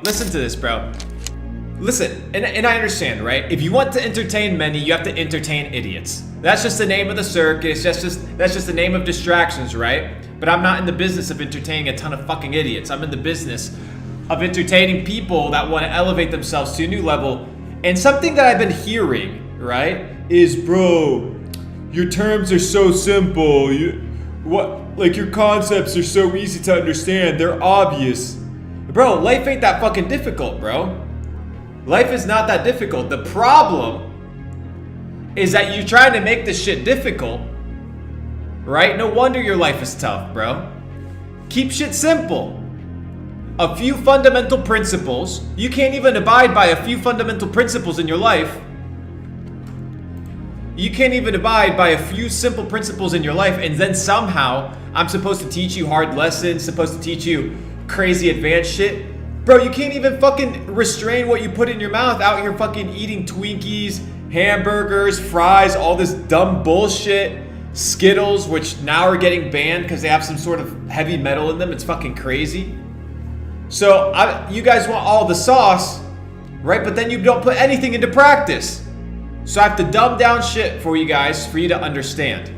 listen to this, bro. Listen, and I understand, right? If you want to entertain many, you have to entertain idiots. That's just the name of the circus. That's just the name of distractions, right? But I'm not in the business of entertaining a ton of fucking idiots. I'm in the business of entertaining people that want to elevate themselves to a new level. And something that I've been hearing, right, is, bro, your terms are so simple. Your concepts are so easy to understand. They're obvious. Bro, life ain't that fucking difficult, bro. Life is not that difficult. The problem is that you're trying to make this shit difficult, right? No wonder your life is tough, bro. Keep shit simple. A few fundamental principles. You can't even abide by a few fundamental principles in your life. You can't even abide by a few simple principles in your life, and then somehow I'm supposed to teach you hard lessons, supposed to teach you crazy advanced shit. Bro, you can't even fucking restrain what you put in your mouth out here fucking eating Twinkies, hamburgers, fries, all this dumb bullshit. Skittles, which now are getting banned because they have some sort of heavy metal in them. It's fucking crazy. So you guys want all the sauce, right? But then you don't put anything into practice. So I have to dumb down shit for you guys for you to understand.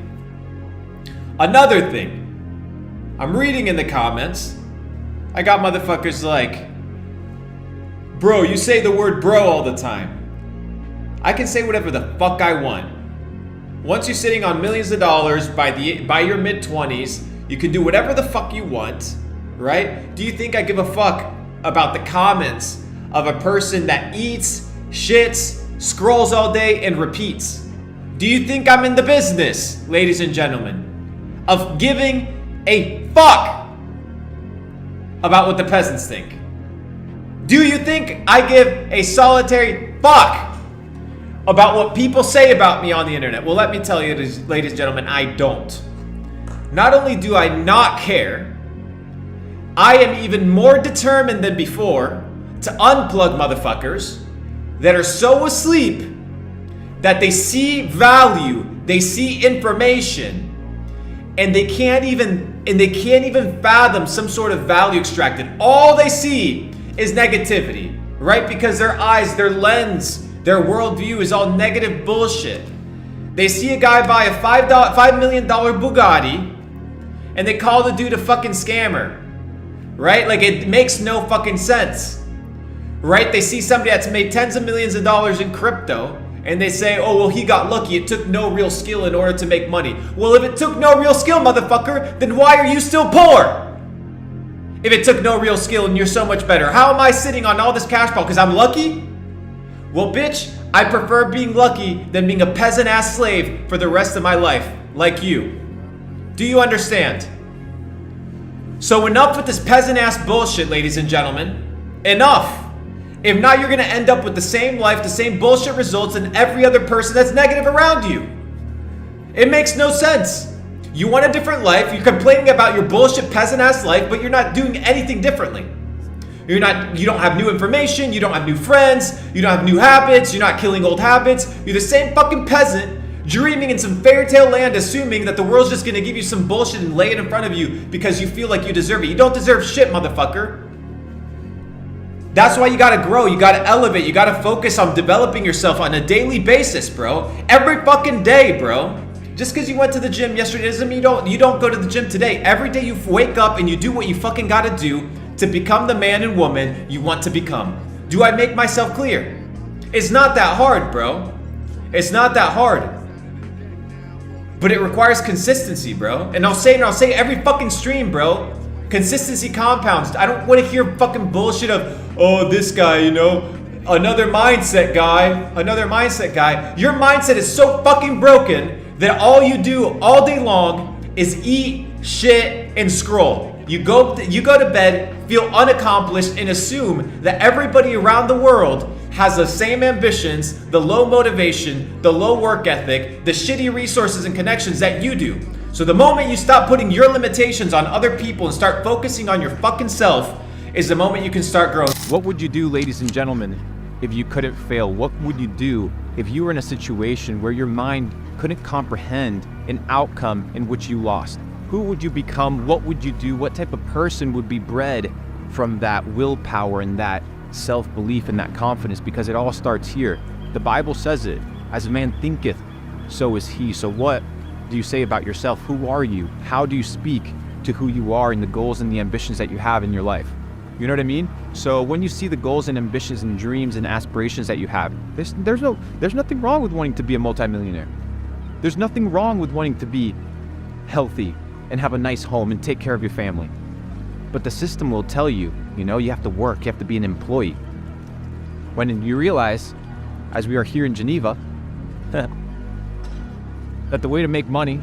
Another thing, I'm reading in the comments. I got motherfuckers like, bro, you say the word bro all the time. I can say whatever the fuck I want. Once you're sitting on millions of dollars by your mid-20s, you can do whatever the fuck you want, right? Do you think I give a fuck about the comments of a person that eats, shits, scrolls all day, and repeats? Do you think I'm in the business, ladies and gentlemen, of giving a fuck about what the peasants think? Do you think I give a solitary fuck about what people say about me on the internet? Well, let me tell you, ladies and gentlemen, I don't. Not only do I not care, I am even more determined than before to unplug motherfuckers that are so asleep that they see value, they see information, and they can't even fathom some sort of value extracted. All they see is negativity, right? Because their eyes, their lens, their worldview is all negative bullshit. They see a guy buy a $5 million Bugatti and they call the dude a fucking scammer, right? Like, it makes no fucking sense, right? They see somebody that's made tens of millions of dollars in crypto and they say, oh, well, he got lucky. It took no real skill in order to make money. Well, if it took no real skill, motherfucker, then why are you still poor? If it took no real skill and you're so much better, how am I sitting on all this cash flow? Because I'm lucky? Well, bitch, I prefer being lucky than being a peasant-ass slave for the rest of my life, like you. Do you understand? So enough with this peasant-ass bullshit, ladies and gentlemen. Enough. If not, you're gonna end up with the same life, the same bullshit results than every other person that's negative around you. It makes no sense. You want a different life, you're complaining about your bullshit peasant-ass life, but you're not doing anything differently. You don't have new information, you don't have new friends, you don't have new habits, you're not killing old habits. You're the same fucking peasant dreaming in some fairy tale land, assuming that the world's just gonna give you some bullshit and lay it in front of you because you feel like you deserve it. You don't deserve shit, motherfucker. That's why you gotta grow, you gotta elevate, you gotta focus on developing yourself on a daily basis, bro. Every fucking day, bro. Just because you went to the gym yesterday doesn't mean you don't go to the gym today. Every day you wake up and you do what you fucking gotta do to become the man and woman you want to become. Do I make myself clear? It's not that hard, bro. It's not that hard. But it requires consistency, bro. And I'll say every fucking stream, bro. Consistency compounds. I don't want to hear fucking bullshit of, oh, this guy, you know, another mindset guy. Your mindset is so fucking broken that all you do all day long is eat, shit, and scroll. You go to bed, feel unaccomplished, and assume that everybody around the world has the same ambitions, the low motivation, the low work ethic, the shitty resources and connections that you do. So the moment you stop putting your limitations on other people and start focusing on your fucking self is the moment you can start growing. What would you do, ladies and gentlemen, if you couldn't fail? What would you do if you were in a situation where your mind couldn't comprehend an outcome in which you lost? Who would you become? What would you do? What type of person would be bred from that willpower and that self-belief and that confidence, because it all starts here. The Bible says it, as a man thinketh, so is he. So what do you say about yourself? Who are you? How do you speak to who you are and the goals and the ambitions that you have in your life? You know what I mean? So when you see the goals and ambitions and dreams and aspirations that you have, there's nothing wrong with wanting to be a multimillionaire. There's nothing wrong with wanting to be healthy and have a nice home and take care of your family. But the system will tell you, you have to work, you have to be an employee. When you realize, as we are here in Geneva, that the way to make money,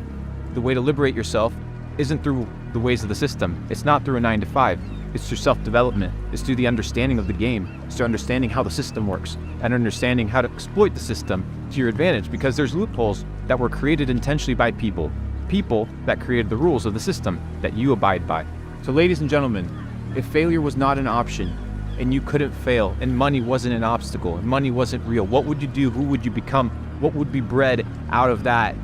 the way to liberate yourself, isn't through the ways of the system. It's not through a 9-to-5. It's through self-development. It's through the understanding of the game. It's through understanding how the system works and understanding how to exploit the system to your advantage, because there's loopholes that were created intentionally by people that created the rules of the system that you abide by. So ladies and gentlemen, if failure was not an option and you couldn't fail and money wasn't an obstacle and money wasn't real, what would you do? Who would you become? What would be bred out of that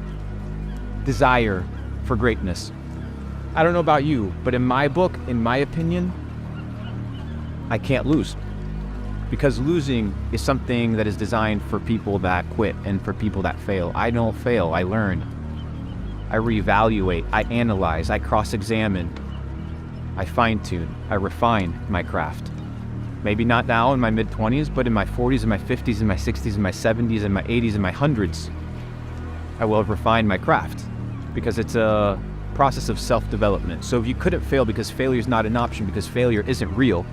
desire for greatness? I don't know about you, but in my book, in my opinion, I can't lose. Because losing is something that is designed for people that quit and for people that fail. I don't fail, I learn. I reevaluate, I analyze, I cross-examine, I fine-tune, I refine my craft. Maybe not now in my mid-20s, but in my 40s, in my 50s, in my 60s, in my 70s, in my 80s, in my 100s, I will have refined my craft, because it's a process of self-development. So if you couldn't fail because failure is not an option, because failure isn't real,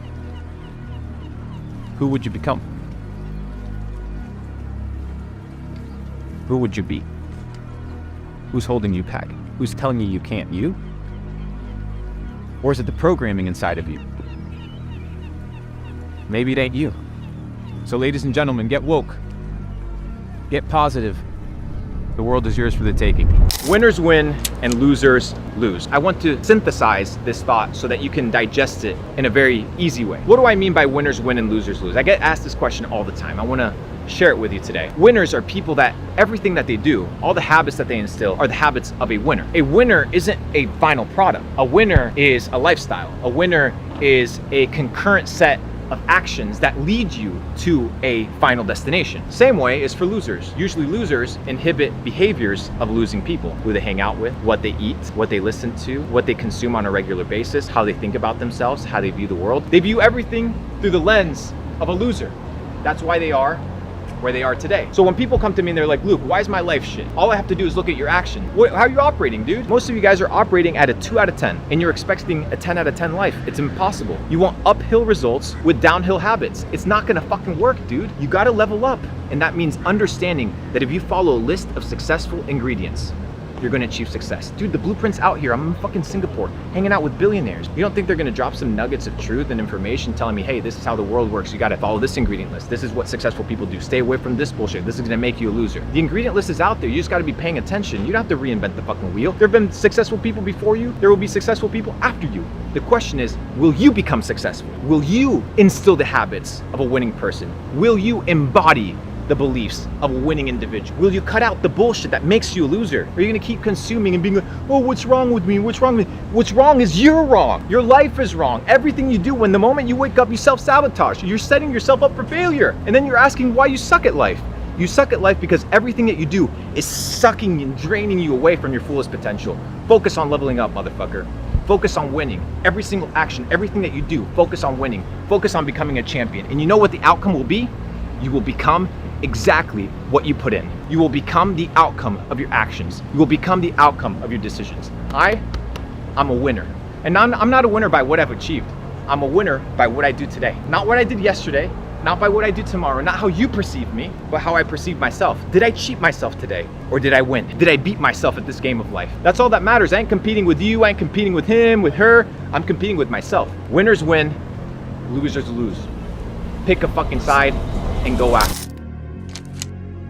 who would you become? Who would you be? Who's holding you back? Who's telling you you can't? You? Or is it the programming inside of you? Maybe it ain't you. So ladies and gentlemen, get woke. Get positive. The world is yours for the taking. Winners win and losers lose. I want to synthesize this thought so that you can digest it in a very easy way. What do I mean by winners win and losers lose? I get asked this question all the time. I want to share it with you today. Winners are people that everything that they do, all the habits that they instill, are the habits of a winner. A winner isn't a final product. A winner is a lifestyle. A winner is a concurrent set of actions that lead you to a final destination. Same way is for losers. Usually losers inhibit behaviors of losing people. Who they hang out with, what they eat, what they listen to, what they consume on a regular basis, how they think about themselves, how they view the world. They view everything through the lens of a loser. That's why they are where they are today. So when people come to me and they're like, Luke, why is my life shit? All I have to do is look at your action. How are you operating, dude? Most of you guys are operating at a 2 out of 10 and you're expecting a 10 out of 10 life. It's impossible. You want uphill results with downhill habits. It's not gonna fucking work, dude. You gotta level up. And that means understanding that if you follow a list of successful ingredients, you're gonna achieve success. Dude, the blueprint's out here. I'm in fucking Singapore, hanging out with billionaires. You don't think they're gonna drop some nuggets of truth and information telling me, hey, this is how the world works. You gotta follow this ingredient list. This is what successful people do. Stay away from this bullshit. This is gonna make you a loser. The ingredient list is out there. You just gotta be paying attention. You don't have to reinvent the fucking wheel. There have been successful people before you. There will be successful people after you. The question is, will you become successful? Will you instill the habits of a winning person? Will you embody the beliefs of a winning individual? Will you cut out the bullshit that makes you a loser? Or are you gonna keep consuming and being like, oh, what's wrong with me? What's wrong with me? What's wrong is you're wrong. Your life is wrong. Everything you do, when the moment you wake up, you self-sabotage. You're setting yourself up for failure. And then you're asking why you suck at life. You suck at life because everything that you do is sucking and draining you away from your fullest potential. Focus on leveling up, motherfucker. Focus on winning. Every single action, everything that you do, focus on winning. Focus on becoming a champion. And you know what the outcome will be? You will become exactly what you put in. You will become the outcome of your actions. You will become the outcome of your decisions. I'm a winner. And I'm not a winner by what I've achieved. I'm a winner by what I do today. Not what I did yesterday, not by what I do tomorrow, not how you perceive me, but how I perceive myself. Did I cheat myself today? Or did I win? Did I beat myself at this game of life? That's all that matters. I ain't competing with you, I ain't competing with him, with her. I'm competing with myself. Winners win, losers lose. Pick a fucking side and go after.